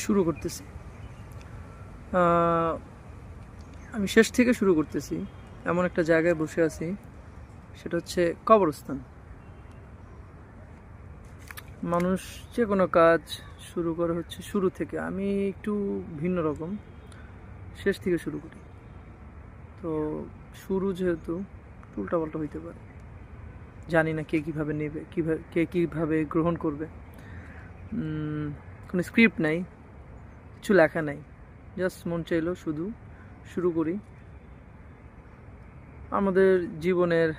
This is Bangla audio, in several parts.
শুরু করতেছি। আহ, আমি শেষ থেকে শুরু করতেছি। এমন একটা জায়গায় বসে আছি, সেটা হচ্ছে কবরস্থান। মানুষ যে কোনো কাজ শুরু করে হচ্ছে শুরু থেকে। আমি একটু ভিন্ন রকম, শেষ থেকে শুরু করি। তো শুরু যেহেতু উল্টাপাল্টা হইতে পারে, জানি না কে কিভাবে নেবে, কিভাবে কে কিভাবে গ্রহণ করবে। কোনো স্ক্রিপ্ট নাই, কিছু লেখা নাই, জাস্ট মন চাইলো শুধু শুরু করি। আমাদের জীবনের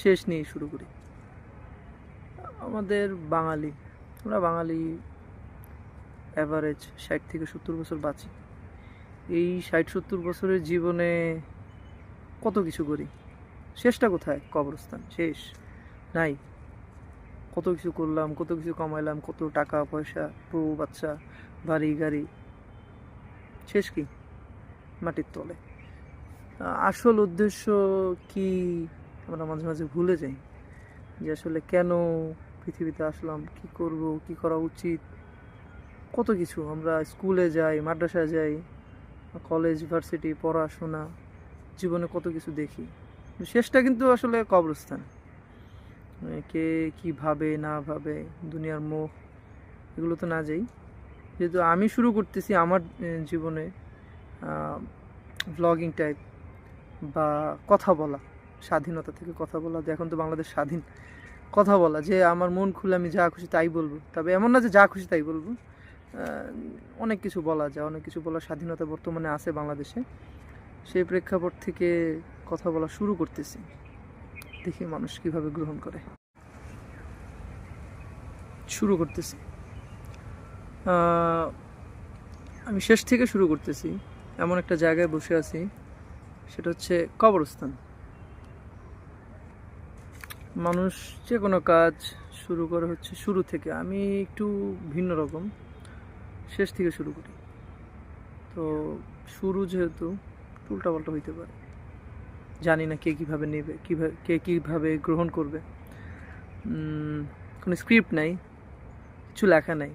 শেষ নিয়ে শুরু করি। আমাদের বাঙালি, আমরা বাঙালি অ্যাভারেজ 60 থেকে 70 বছর বাঁচি। এই 60-70 বছরের জীবনে কত কিছু করি, শেষটা কোথায়? কবরস্থান। শেষ নাই। কত কিছু করলাম, কত কিছু কামাইলাম, কত টাকা পয়সা, বউ বাচ্চা, বাড়ি গাড়ি, শেষ কি? মাটির তলে। আসল উদ্দেশ্য কি আমরা মাঝে মাঝে ভুলে যাই, যে আসলে কেন পৃথিবীতে আসলাম, কি করব, কি করা উচিত। কত কিছু আমরা স্কুলে যাই, মাদ্রাসায় যাই, কলেজ ভার্সিটি পড়াশোনা, জীবনে কত কিছু দেখি, শেষটা কিন্তু আসলে কবরস্থান। কে কি ভাবে না ভাবে, দুনিয়ার মোহ, এগুলো তো না যাই। যেহেতু আমি শুরু করতেছি আমার জীবনে ভ্লগিং টাইপ বা কথা বলা, স্বাধীনতা থেকে কথা বলা, যে এখন তো বাংলাদেশ স্বাধীন, কথা বলা, যে আমার মন খুলে আমি যা খুশি তাই বলবো। তবে এমন না যে যা খুশি তাই বলবো, অনেক কিছু বলা যায়, অনেক কিছু বলার স্বাধীনতা বর্তমানে আছে বাংলাদেশে। সেই প্রেক্ষাপট থেকে কথা বলা শুরু করতেছি, দেখি মানুষ কিভাবে গ্রহণ করে। শুরু করতেছি। আমি শেষ থেকে শুরু করতেছি। এমন একটা জায়গায় বসে আছি, সেটা হচ্ছে কবরস্থান। মানুষ যে কোনো কাজ শুরু করে হচ্ছে শুরু থেকে। আমি একটু ভিন্ন রকম, শেষ থেকে শুরু করি। তো শুরু যেহেতু উল্টাপাল্টা হইতে পারে, জানি না কে কিভাবে নেবে, কিভাবে কে কিভাবে গ্রহণ করবে। কোনো স্ক্রিপ্ট নাই, কিছু লেখা নাই,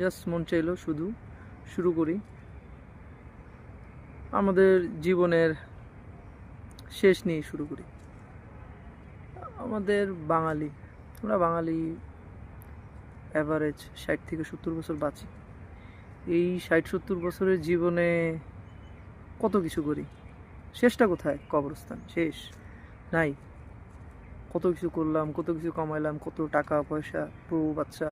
জাস্ট মন চাইলো শুধু শুরু করি। আমাদের জীবনের শেষ নিয়ে শুরু করি। আমাদের বাঙালি, আমরা বাঙালি অ্যাভারেজ 60 থেকে 70 বছর বাঁচি। এই 60-70 বছরের জীবনে কত কিছু করি, শেষটা কোথায়? কবরস্থান। শেষ নাই। কত কিছু করলাম, কত কিছু কামাইলাম, কত টাকা পয়সা, বউ বাচ্চা,